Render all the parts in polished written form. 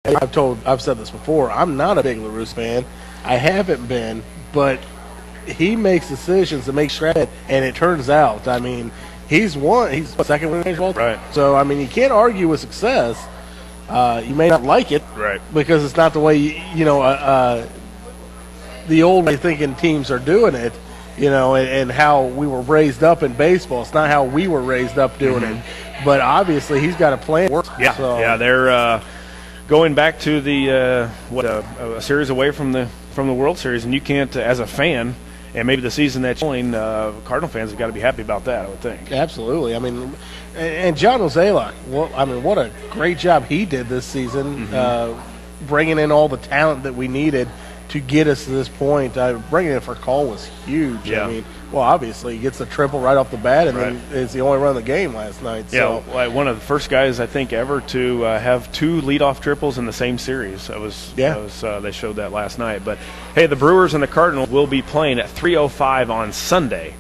I've said this before. I'm not a big LaRousse fan. I haven't been, but he makes decisions to make strategy, and it turns out, I mean, he's second winning baseball. Right. So, I mean, you can't argue with success. You may not like it, right, because it's not the way the old way thinking teams are doing it, and how we were raised up in baseball. It's not how we were raised up doing it. But obviously, he's got a plan. Yeah, yeah, they're going back to the a series away from the World Series, and you can't, as a fan, and maybe the season that's going, Cardinal fans have got to be happy about that, I would think. Absolutely. I mean, and John Ozela, what a great job he did this season, bringing in all the talent that we needed to get us to this point. Bringing in for Cole was huge. Yeah. I mean, obviously he gets the triple right off the bat, and then it's the only run of the game last night. Yeah, one of the first guys I think ever to have 2 leadoff triples in the same series. They showed that last night. But hey, the Brewers and the Cardinals will be playing at 3:05 on Sunday.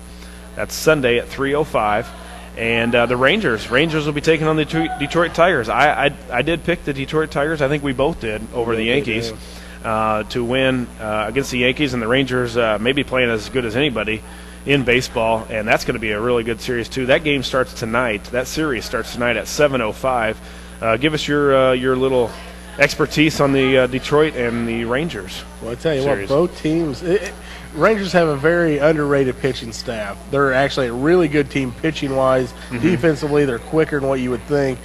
That's Sunday at 3:05. And the Rangers will be taking on the Detroit Tigers. I did pick the Detroit Tigers. I think we both did over the Yankees. To win against the Yankees, and the Rangers may be playing as good as anybody in baseball, and that's going to be a really good series too. That game starts tonight. That series starts tonight at 7:05. Give us your little expertise on the Detroit and the Rangers. Well, I tell you series. what, both teams. Rangers have a very underrated pitching staff. They're actually a really good team pitching-wise. Defensively, they're quicker than what you would think.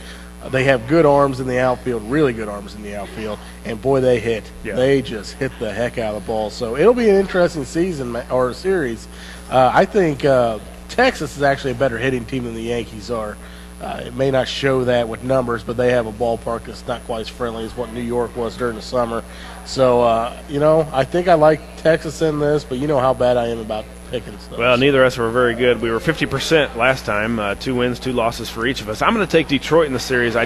They have good arms in the outfield, really good arms in the outfield, and boy, they hit. Yeah. They just hit the heck out of the ball. So it'll be an interesting season or series. I think Texas is actually a better hitting team than the Yankees are. It may not show that with numbers, but they have a ballpark that's not quite as friendly as what New York was during the summer. So, I think I like Texas in this, but you know how bad I am about picking stuff. Well, neither of us were very good. We were 50% last time, 2 wins, 2 losses for each of us. I'm going to take Detroit in the series. I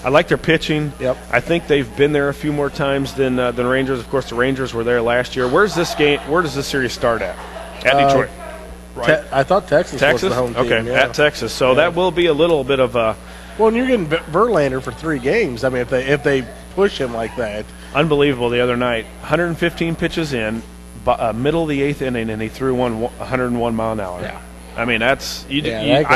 like their pitching. Yep. I think they've been there a few more times than Rangers. Of course, the Rangers were there last year. Where does this series start at? At Detroit. Right. I thought Texas was the home team. Okay, at Texas. So that will be a little bit of a. Well, and you're getting Verlander for 3 games. I mean, if they push him like that. Unbelievable the other night. 115 pitches in, middle of the 8th inning, and he threw 101 mile an hour. Yeah. I mean, I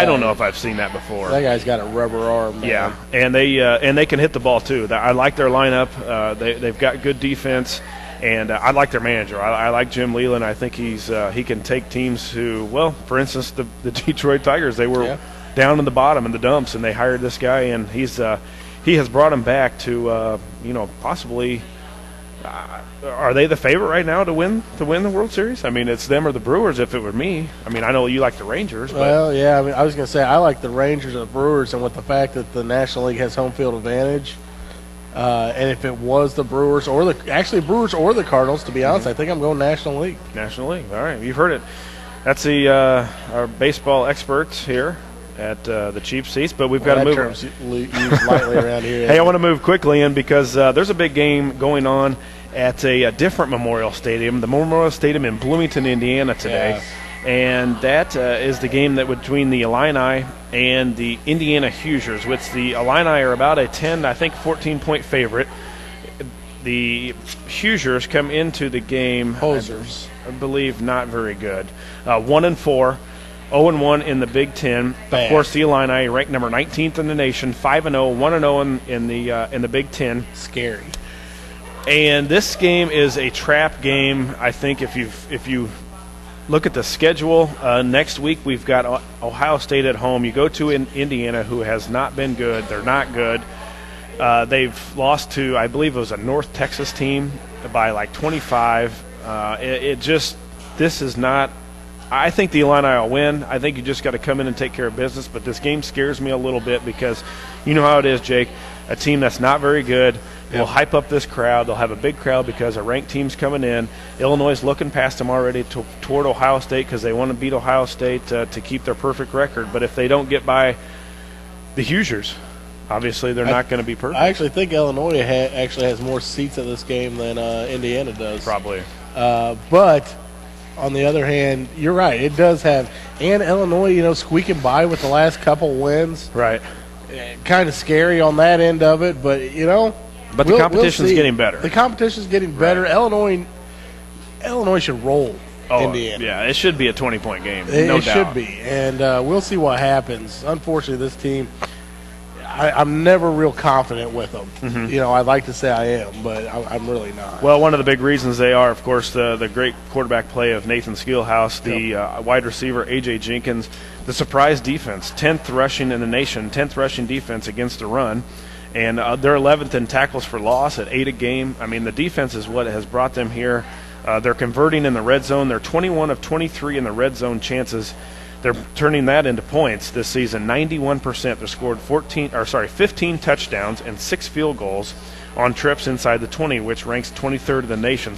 don't know if I've seen that before. That guy's got a rubber arm, man. Yeah, and they can hit the ball too. I like their lineup. They've got good defense, and I like their manager. I like Jim Leland. I think he can take teams who, well, for instance, the Detroit Tigers. They were down in the bottom in the dumps, and they hired this guy, and he has brought them back to possibly. Are they the favorite right now to win the World Series? I mean, it's them or the Brewers if it were me. I mean, I know you like the Rangers. But. Well, yeah, I mean, I was going to say I like the Rangers and the Brewers, and with the fact that the National League has home field advantage, and if it was the Brewers or the Cardinals, to be honest, I think I'm going National League. National League. All right, you've heard it. That's our baseball experts here at the Cheap Seats, but we've got to move. Term's used lightly around here. Hey, I want to move quickly in because there's a big game going on at a different Memorial Stadium, the Memorial Stadium in Bloomington, Indiana today. Yeah. And that is the game between the Illini and the Indiana Hoosiers, which the Illini are about a 14-point favorite. The Hoosiers come into the game, Hosers, I believe, not very good. 1-4. 0-1 in the Big Ten. Bad. Of course, the Illini ranked number 19th in the nation, 5-0, 1-0 in the Big Ten. Scary. And this game is a trap game. I think if you look at the schedule, next week we've got Ohio State at home. You go to Indiana, who has not been good. They're not good. They've lost to, I believe it was a North Texas team by like 25. This is not. I think the Illini will win. I think you just got to come in and take care of business. But this game scares me a little bit because you know how it is, Jake. A team that's not very good will hype up this crowd. They'll have a big crowd because a ranked team's coming in. Illinois is looking past them already toward Ohio State because they want to beat Ohio State to keep their perfect record. But if they don't get by the Hoosiers, obviously they're not going to be perfect. I actually think Illinois actually has more seats at this game than Indiana does. Probably. But on the other hand, you're right. It does have – and Illinois, squeaking by with the last couple wins. Right. Kind of scary on that end of it. But, But the competition's getting better. The competition's getting better. Right. Illinois should roll Indiana. Yeah, it should be a 20-point game. No doubt. It should be, and we'll see what happens. Unfortunately, this team, I'm never real confident with them. Mm-hmm. I'd like to say I am, but I'm really not. Well, one of the big reasons they are, of course, the great quarterback play of Nathan Skeelhouse, the wide receiver A.J. Jenkins, the surprise defense, 10th rushing in the nation, 10th rushing defense against the run, and they're 11th in tackles for loss at 8 a game. I mean, the defense is what has brought them here. They're converting in the red zone. They're 21 of 23 in the red zone chances. They're turning that into points this season. 91%. They scored 15 touchdowns and 6 field goals on trips inside the 20, which ranks 23rd in the nation.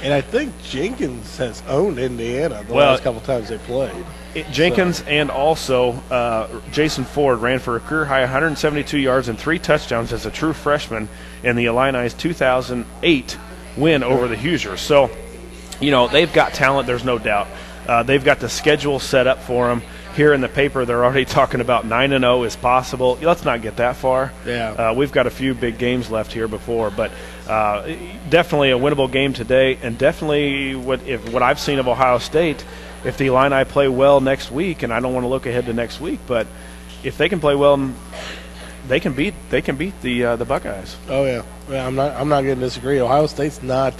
And I think Jenkins has owned Indiana the last couple times they played. Jenkins and also Jason Ford ran for a career-high 172 yards and 3 touchdowns as a true freshman in the Illini's 2008 win over the Hoosiers. So, they've got talent, there's no doubt. They've got the schedule set up for them. Here in the paper, they're already talking about 9-0 is possible. Let's not get that far. Yeah. We've got a few big games left here before, but definitely a winnable game today, and definitely what I've seen of Ohio State, if the Illini play well next week, and I don't want to look ahead to next week, but if they can play well, they can beat the Buckeyes. Oh yeah. I'm not going to disagree. Ohio State's not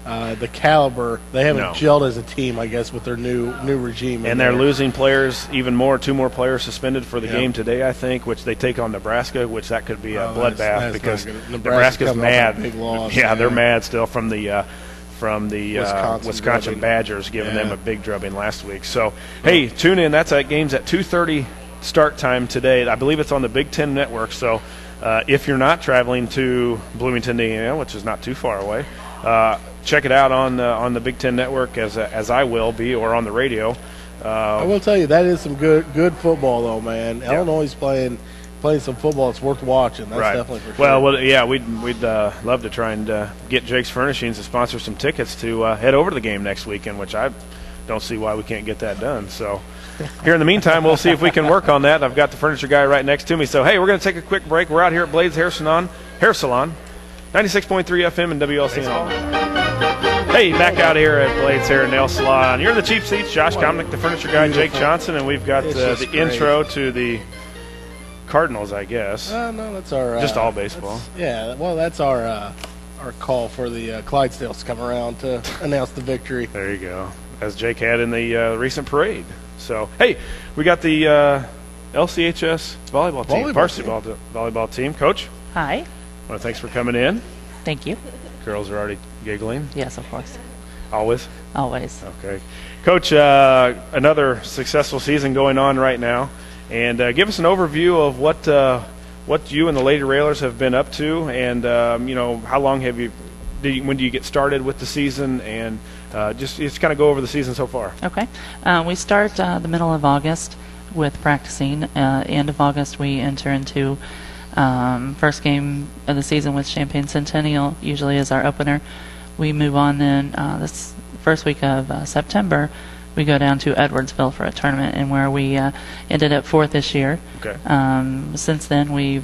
the caliber. They haven't gelled as a team, I guess, with their new regime. And they're losing players even more. 2 more players suspended for the game today, I think, which they take on Nebraska, which that could be a bloodbath because Nebraska's mad. Big loss, they're mad still from the Wisconsin Badgers giving them a big drubbing last week. So, hey, tune in. That game's at 2:30 start time today. I believe it's on the Big Ten Network. So, if you're not traveling to Bloomington, Indiana, which is not too far away, check it out on the Big Ten Network as I will be, or on the radio. I will tell you, that is some good football, though, man. Yeah. Illinois is playing some football. It's worth watching. That's definitely for sure. Well, yeah, we'd love to try and get Jake's Furnishings to sponsor some tickets to head over to the game next weekend, which I don't see why we can't get that done. So here in the meantime, we'll see if we can work on that. I've got the furniture guy right next to me. So, hey, we're going to take a quick break. We're out here at Blades Hair Salon, 96.3 FM and WLCN. Hey, back out here at Blades Hair Nail Salon. You're in the cheap seats. Josh Komnick, the furniture guy, Jake Johnston, and we've got the intro to the Cardinals, I guess. No, that's our just all baseball. That's our call for the Clydesdales to come around to announce the victory. There you go, as Jake had in the recent parade. So, hey, we got the LCHS volleyball team, varsity volleyball team. Coach. Hi. Well, thanks for coming in. Thank you. Girls are already giggling. Yes, of course. Always? Always. Okay. Coach, another successful season going on right now. And give us an overview of what you and the Lady Railers have been up to, and how long when do you get started with the season, and just kind of go over the season so far. Okay. We start the middle of August with practicing. End of August we enter into first game of the season with Champaign Centennial, usually is our opener. We move on then this first week of September. We go down to Edwardsville for a tournament, and where we ended up 4th this year. Okay. Since then, we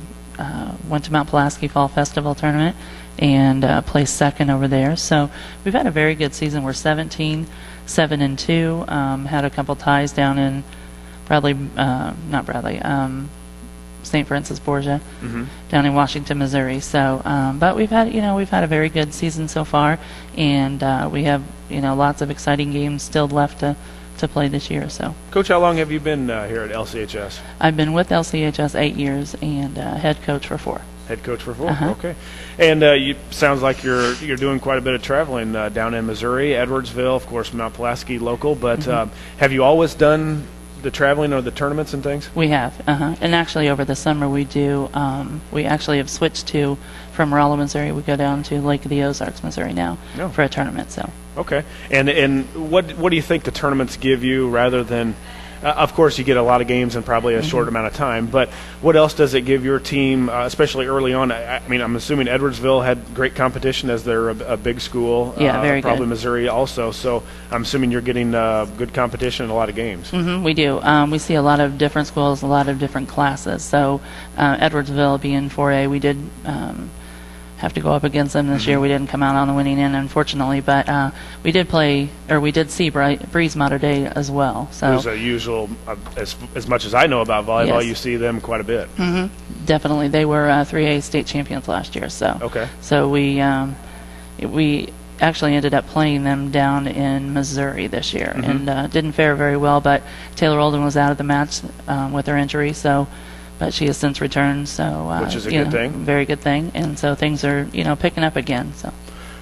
went to Mount Pulaski Fall Festival tournament and placed 2nd over there. So we've had a very good season. We're 17, 7-2. Had a couple ties down in St. Francis Borgia, down in Washington, Missouri. So, but we've had a very good season so far, and we have lots of exciting games still left to play this year. So, Coach, how long have you been here at LCHS? I've been with LCHS 8 years and head coach for 4. Head coach for 4. Okay. And sounds like you're doing quite a bit of traveling down in Missouri, Edwardsville, of course, Mount Pulaski local. But have you always done the traveling or the tournaments and things? We have, and actually over the summer we do. We actually have switched from Rolla, Missouri. We go down to Lake of the Ozarks, Missouri now for a tournament. So okay, and what do you think the tournaments give you rather than? Of course, you get a lot of games in probably a short amount of time, but what else does it give your team, especially early on? I mean, I'm assuming Edwardsville had great competition as they're a big school. Yeah, very good. Probably Missouri also, so I'm assuming you're getting good competition in a lot of games. We do. We see a lot of different schools, a lot of different classes. So Edwardsville being 4A, we did have to go up against them this year. We didn't come out on the winning end, unfortunately, but we did see Breeze Mater Dei as well. So who's a usual, as much as I know about volleyball, Yes. you see them quite a bit. Definitely, they were 3A state champions last year. So Okay. so we actually ended up playing them down in Missouri this year, and didn't fare very well. But Taylor Olden was out of the match with her injury, but she has since returned. So Which is a good thing. very good thing. And so things are picking up again. So,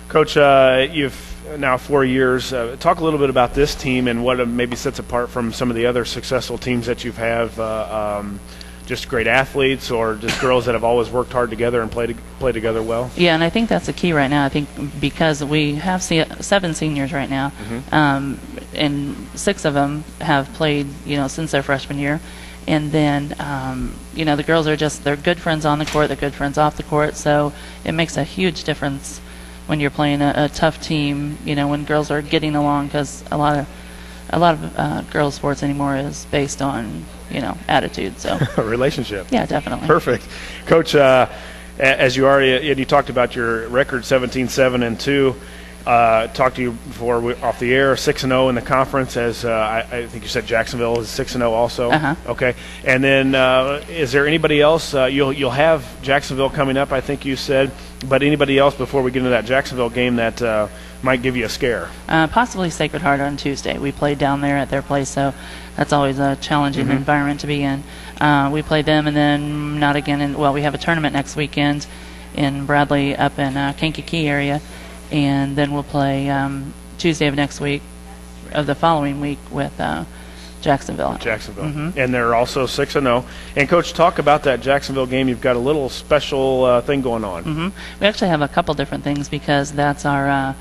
Coach, you've now 4 years. Talk a little bit about this team and what maybe sets apart from some of the other successful teams that you've just great athletes, or just girls that have always worked hard together and play together well? Yeah, and I think that's the key right now. I think because we have 7 seniors right now, and 6 of them have played, since their freshman year. And then, the girls they're good friends on the court, they're good friends off the court, so it makes a huge difference when you're playing a tough team, when girls are getting along, because a lot of girls' sports anymore is based on attitude. So A relationship. yeah, definitely. Perfect. Coach, as you already talked about your record 17-7-2, talked to you before off the air, 6-0 in the conference, as I think you said Jacksonville is 6-0 also. Okay. And then is there anybody else? You'll have Jacksonville coming up, I think you said, but anybody else before we get into that Jacksonville game that might give you a scare? Possibly Sacred Heart on Tuesday. We played down there at their place, so that's always a challenging environment to be in. We played them, and then not again. We have a tournament next weekend in Bradley up in Kankakee area, and then we'll play Tuesday of next week, of the following week, with Jacksonville. And they're also 6-0. And Coach, talk about that Jacksonville game. You've got a little special thing going on. We actually have a couple different things, because that's our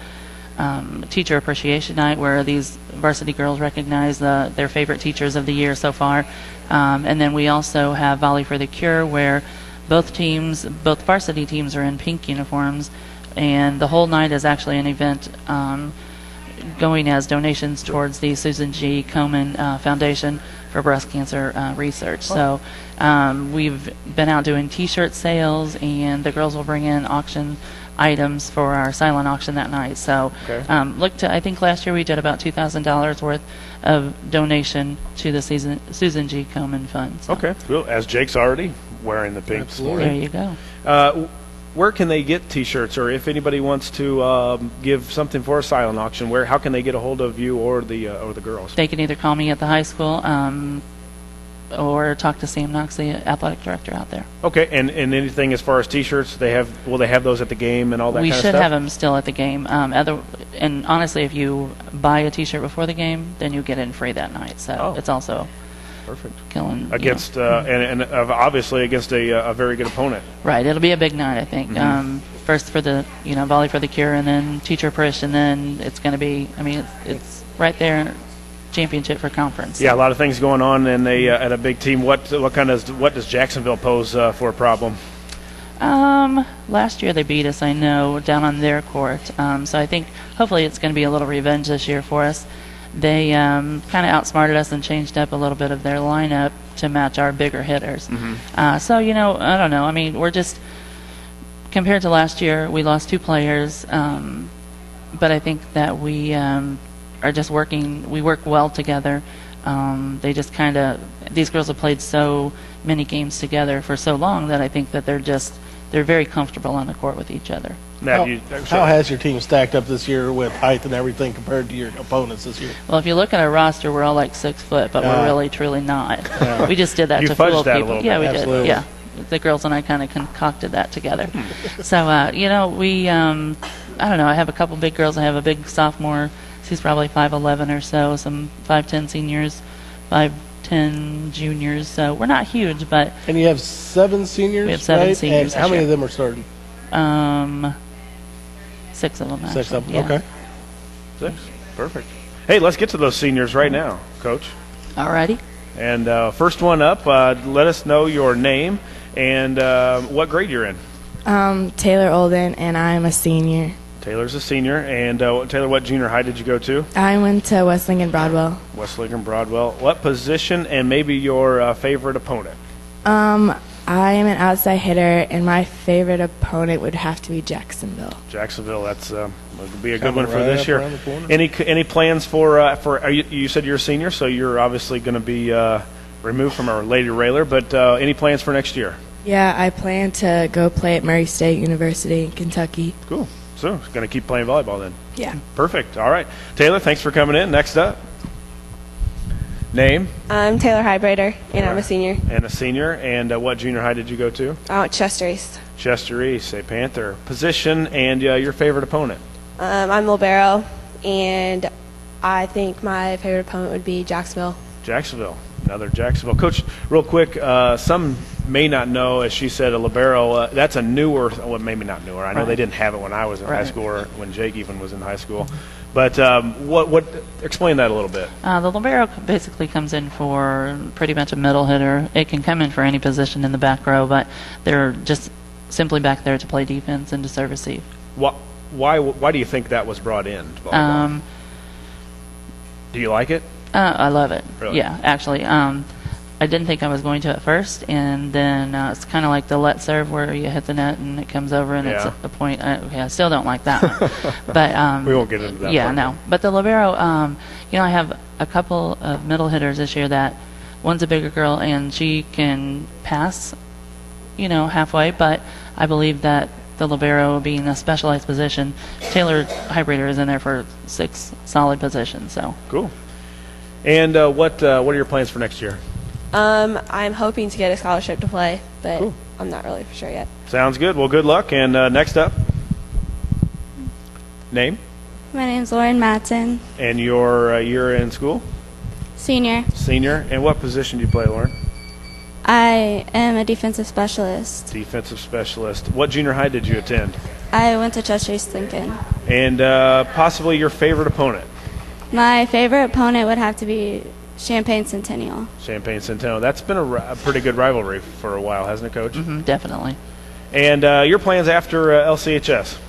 Teacher Appreciation Night, where these varsity girls recognize their favorite teachers of the year so far. And then we also have Volley for the Cure, where both varsity teams are in pink uniforms, and the whole night is actually an event going as donations towards the Susan G. Komen Foundation for Breast Cancer Research. So we've been out doing T-shirt sales, and the girls will bring in auction items for our silent auction that night. So I think last year we did about $2,000 worth of donation to the Susan G. Komen Fund. So. Okay, well, as Jake's already wearing the pink. There you go. Where can they get T-shirts, or if anybody wants to give something for a silent auction, how can they get a hold of you or the girls? They can either call me at the high school or talk to Sam Knox, the athletic director out there. Okay, and anything as far as T-shirts, will they have those at the game and all that We kind of stuff? should have them still at the game. And honestly, if you buy a T-shirt before the game, then you get it in free that night. So it's also perfect. Killing against and obviously against a very good opponent. Right, it'll be a big night, I think. First for the Volley for the Cure, and then Teacher Appreciation, and then it's going to be. It's right there. Championship for conference. Yeah, a lot of things going on in at a big team. What does Jacksonville pose for a problem? Last year they beat us, I know, down on their court. So I think hopefully it's going to be a little revenge this year for us. They kind of outsmarted us and changed up a little bit of their lineup to match our bigger hitters. So I don't know. We're just compared to last year, we lost 2 players, but I think that we are just working. We work well together. They just these girls have played so many games together for so long that I think that they're very comfortable on the court with each other. How has your team stacked up this year with height and everything compared to your opponents this year? Well, if you look at our roster, we're all like 6 foot, but we're really truly not. We just did that you to fool that people. A little Yeah, bit. we Absolutely. did. Yeah, the girls and I kind of concocted that together. So we I don't know. I have a couple big girls. I have a big sophomore. She's probably 5'11" or so. Some 5'10" seniors, 5'10" juniors. So we're not huge, but. And you have 7 seniors. We have 7 right? seniors. And how many of them are starting? 6 of them. Actually. 6 of them. Yeah. Okay. 6. Perfect. Hey, let's get to those seniors right now, Coach. Alrighty. And first one up, let us know your name and what grade you're in. Taylor Olden, and I'm a senior. Taylor's a senior. And Taylor, what junior high did you go to? I went to West Lincoln Broadwell. West Lincoln Broadwell. What position and maybe your favorite opponent? I I am an outside hitter, and my favorite opponent would have to be Jacksonville. Jacksonville, that's would be a good Coming one for right this up year. around the corner. Any plans for you said you're a senior, so you're obviously going to be removed from our Lady Railer, but any plans for next year? Yeah, I plan to go play at Murray State University in Kentucky. Cool. So, going to keep playing volleyball then. Yeah. Perfect. All right. Taylor, thanks for coming in. Next up. Name? I'm Taylor Highbrighter, and I'm a senior. And a senior. And what junior high did you go to? I went Chester East. Chester East, a Panther. Position and your favorite opponent? I'm libero, and I think my favorite opponent would be Jacksonville. Jacksonville. Another Jacksonville. Coach, real quick, some may not know, as she said, a libero, that's a newer, well, maybe not newer. I know they didn't have it when I was in high school or when Jake even was in high school. But what explain that a little bit. The libero basically comes in for pretty much a middle hitter. It can come in for any position in the back row, but they're just simply back there to play defense and to serve receive. Why do you think that was brought in? To volleyball? Do you like it? I love it. Really? Yeah, actually. I didn't think I was going to at first, and then it's kind of like the let serve where you hit the net and it comes over and it's a point. I still don't like that one. But we won't get into that. Yeah, part. no. But the libero, I have a couple of middle hitters this year that one's a bigger girl and she can pass, halfway. But I believe that the libero being a specialized position, Taylor Highbrighter is in there for 6 solid positions. So cool. And what are your plans for next year? I'm hoping to get a scholarship to play, but Cool. I'm not really for sure yet. Sounds good. Well, good luck. And next up, name My name's Lauren Matson, and you're in school, senior. senior. And what position do you play, Lauren? I am a defensive specialist. Defensive specialist. What junior high did you attend? I went to Chester East Lincoln. And possibly your favorite opponent? My favorite opponent would have to be Champaign Centennial. Champaign Centennial. That's been a pretty good rivalry for a while, hasn't it, Coach? Mm-hmm, definitely. And your plans after LCHS?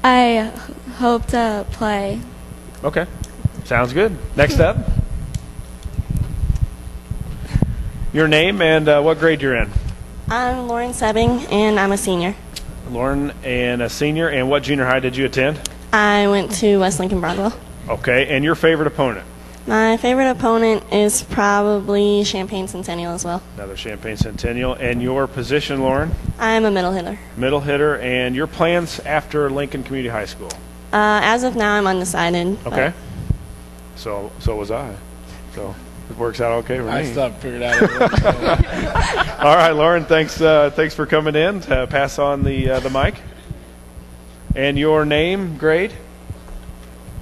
I hope to play. Okay. Sounds good. Next up. Your name and what grade you're in? I'm Lauren Sebbing, and I'm a senior. Lauren, and a senior. And what junior high did you attend? I went to West Lincoln Broadwell. Okay. And your favorite opponent? My favorite opponent is probably Champaign Centennial as well. Another Champaign Centennial. And your position, Lauren? I'm a middle hitter. Middle hitter. And your plans after Lincoln Community High School? As of now, I'm undecided. Okay. So was I. So it works out okay for me. I stopped figured out. All right, Lauren. Thanks for coming in to pass on the mic. And your name, grade?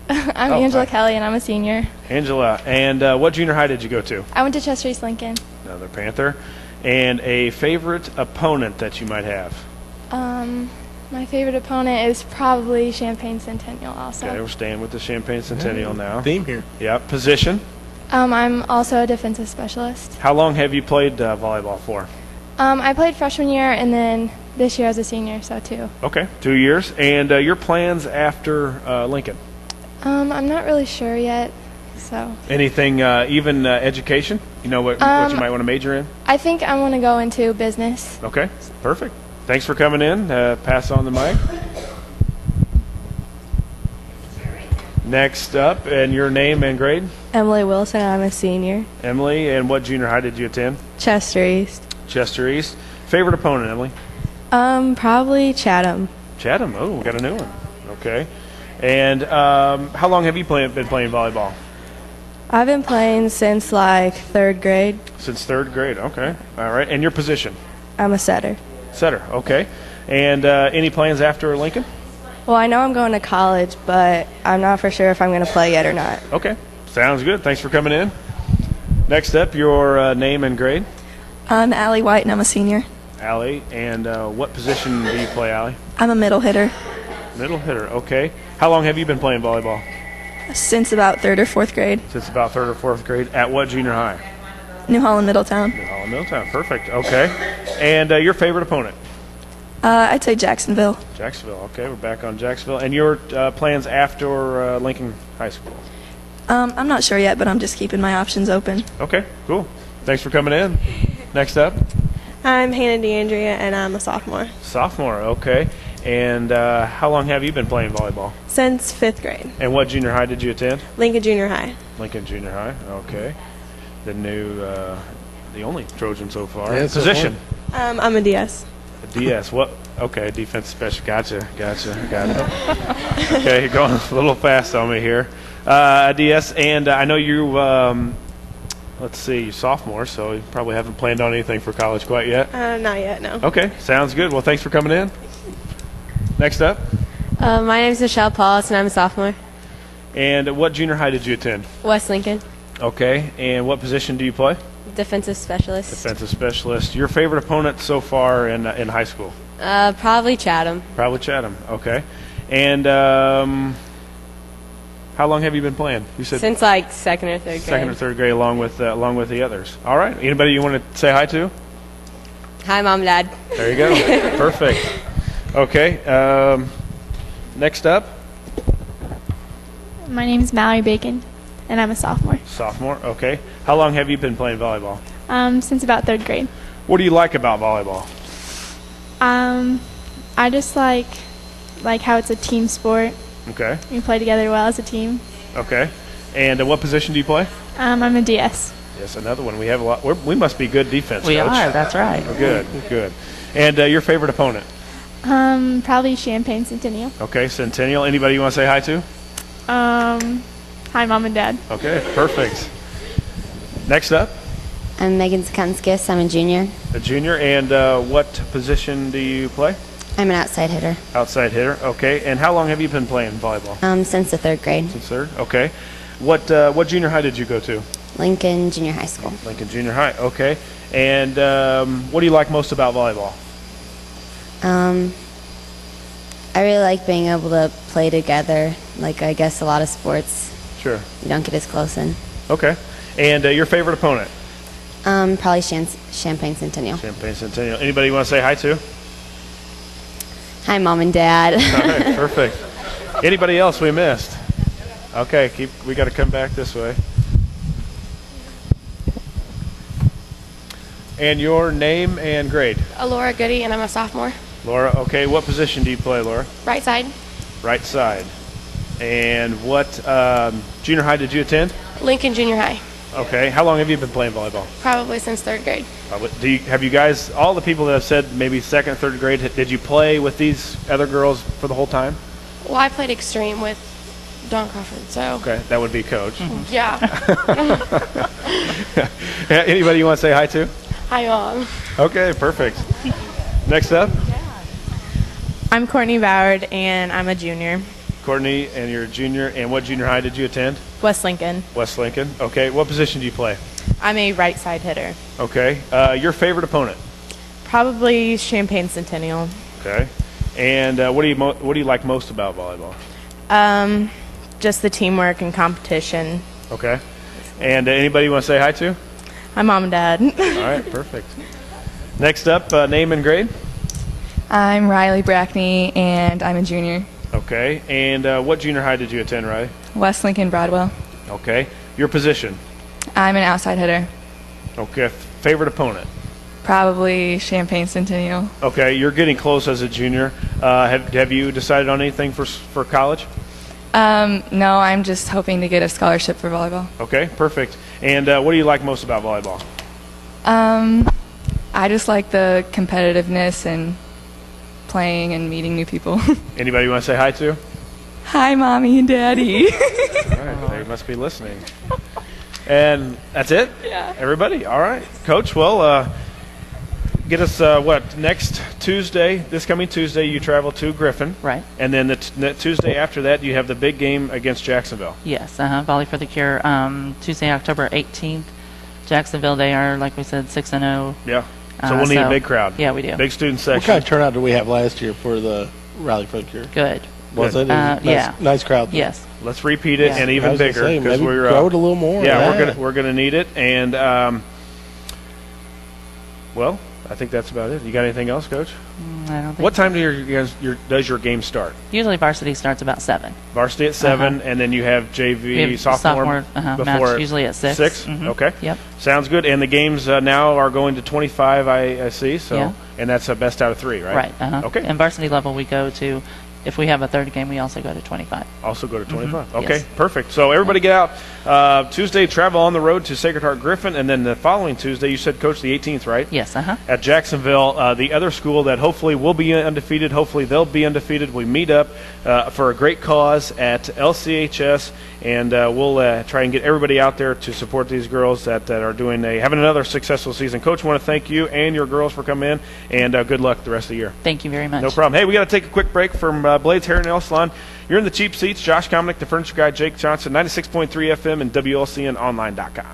I'm Angela Kelly, and I'm a senior. Angela. And what junior high did you go to? I went to Chester East Lincoln. Another Panther. And a favorite opponent that you might have? My favorite opponent is probably Champaign Centennial also. Okay, we're staying with the Champaign Centennial now. Theme here. Yep. Position? I'm also a defensive specialist. How long have you played volleyball for? I played freshman year and then this year as a senior, so 2. Okay, 2 years. And your plans after Lincoln? I'm not really sure yet, so. Anything, even education? You know what you might want to major in? I think I want to go into business. Okay, perfect. Thanks for coming in. Pass on the mic. Next up, and your name and grade? Emily Wilson, I'm a senior. Emily, and what junior high did you attend? Chester East. Chester East. Favorite opponent, Emily? Probably Chatham. Chatham. Oh, we got a new one. Okay. And how long have you been playing volleyball? I've been playing since like 3rd grade. Since 3rd grade. Okay. All right. And your position? I'm a setter. Setter. Okay. And any plans after Lincoln? Well, I know I'm going to college, but I'm not for sure if I'm going to play yet or not. Okay. Sounds good. Thanks for coming in. Next up, your name and grade? I'm Allie White, and I'm a senior. Allie. And what position do you play, Allie? I'm a middle hitter. Middle hitter. Okay. How long have you been playing volleyball? Since about 3rd or 4th grade. Since about 3rd or 4th grade. At what junior high? New Holland, Middletown. New Holland, Middletown. Perfect. Okay. And your favorite opponent? I'd say Jacksonville. Jacksonville. Okay, we're back on Jacksonville. And your plans after Lincoln High School? I'm not sure yet, but I'm just keeping my options open. Okay, cool. Thanks for coming in. Next up. I'm Hannah DeAndrea, and I'm a sophomore. Sophomore, okay. And how long have you been playing volleyball? Since 5th grade. And what junior high did you attend? Lincoln Junior High. Lincoln Junior High, okay. The only Trojan so far. Yeah, Position? I'm a DS. A DS, what? Okay, defense special. Gotcha, got it. Okay, you're going a little fast on me here. A DS, and I know you, let's see, you're sophomore, so you probably haven't planned on anything for college quite yet. Not yet, no. Okay, sounds good. Well, thanks for coming in. Next up. My name is Michelle Paulus, and I'm a sophomore. And what junior high did you attend? West Lincoln. Okay, and what position do you play? Defensive specialist. Defensive specialist. Your favorite opponent so far in high school? Probably Chatham. Probably Chatham, okay. And how long have you been playing? You said since like 2nd or 3rd grade. 2nd or 3rd grade, along with the others. All right. Anybody you want to say hi to? Hi, Mom and Dad. There you go. Perfect. Okay. Next up. My name is Mallory Bacon, and I'm a sophomore. Sophomore. Okay. How long have you been playing volleyball? Since about 3rd grade. What do you like about volleyball? I just like how it's a team sport. Okay. We play together well as a team. Okay. And what position do you play? I'm a DS. Yes, another one. We have a lot. We must be good defense. We Coach. are. That's right. Good. Good. And your favorite opponent? Probably Champaign Centennial. Okay, Centennial. Anybody you want to say hi to? Hi, Mom and Dad. Okay, perfect. Next up. I'm Megan Zakonskis. I'm a junior. A junior. And what position do you play? I'm an outside hitter. Outside hitter. Okay. And how long have you been playing volleyball? Since the 3rd grade. Since 3rd. Okay. What junior high did you go to? Lincoln Junior High School. Lincoln Junior High. Okay. And what do you like most about volleyball? I really like being able to play together. Like, I guess a lot of sports. Sure. You don't get as close in. Okay. And your favorite opponent? Probably Champaign Centennial. Champaign Centennial. Anybody you want to say hi to? Hi, Mom and Dad. All right, perfect. Anybody else we missed? Okay, we got to come back this way. And your name and grade? Laura Goody, and I'm a sophomore. Laura, okay. What position do you play, Laura? Right side. Right side. And what junior high did you attend? Lincoln Junior High. Okay. How long have you been playing volleyball? Probably since 3rd grade. Have you guys, all the people that have said maybe 2nd, 3rd grade, did you play with these other girls for the whole time? Well, I played extreme with Dawn Crawford, so. Okay, that would be coach. Yeah. Anybody you want to say hi to? Hi, Mom. Okay, perfect. Next up. I'm Courtney Boward, and I'm a junior. Courtney, and you're a junior. And what junior high did you attend? West Lincoln. West Lincoln. Okay. What position do you play? I'm a right side hitter. Okay. Your favorite opponent? Probably Champaign Centennial. Okay. And what do you like most about volleyball? Just the teamwork and competition. Okay. And anybody you want to say hi to? Hi, Mom and Dad. All right. Perfect. Next up, name and grade? I'm Riley Brackney, and I'm a junior. Okay. And what junior high did you attend, Riley? West Lincoln Broadwell. Okay. Your position? I'm an outside hitter. Okay. Favorite opponent? Probably Champaign Centennial. Okay. You're getting close as a junior. Have you decided on anything for college? No, I'm just hoping to get a scholarship for volleyball. Okay. Perfect. And what do you like most about volleyball? I just like the competitiveness and playing and meeting new people. Anybody you want to say hi to? Hi, Mommy and Daddy. All right, they must be listening. And that's it? Yeah. Everybody? All right. Coach, well, get us, next Tuesday, this coming Tuesday, you travel to Griffin. Right. And then the Tuesday after that, you have the big game against Jacksonville. Yes, Volley for the Cure, Tuesday, October 18th. Jacksonville, they are, like we said, 6-0. Yeah. So we'll need a big crowd. Yeah, we do. Big student section. What kind of turnout did we have last year for the Rally for the Cure? Good. Was it? Yeah. Nice crowd. Yes. Let's repeat it and even bigger. Say, maybe we're grow it a little more. Yeah, we're gonna need it. And well, I think that's about it. You got anything else, Coach? I don't think. What time does your game start? Usually varsity starts about 7. Varsity at 7, and then you have JV sophomore before match usually at 6. 6. Mm-hmm. Okay. Yep. Sounds good. And the games now are going to 25, I see. So, Yeah. And that's a best out of 3, right? Right. Okay. And varsity level, we go to, if we have a third game, we also go to 25. Also go to 25. Mm-hmm. Okay, Yes. perfect. So everybody get out. Tuesday, travel on the road to Sacred Heart Griffin, and then the following Tuesday, you said, Coach, the 18th, right? Yes, At Jacksonville, the other school that hopefully will be undefeated, hopefully they'll be undefeated. We meet up for a great cause at LCHS, and we'll try and get everybody out there to support these girls that are having another successful season. Coach, I want to thank you and your girls for coming in, and good luck the rest of the year. Thank you very much. No problem. Hey, we got to take a quick break from Blades Hair Nail Salon. You're in the cheap seats. Josh Komnick, the furniture guy, Jake Johnston, 96.3 FM and WLCN online.com.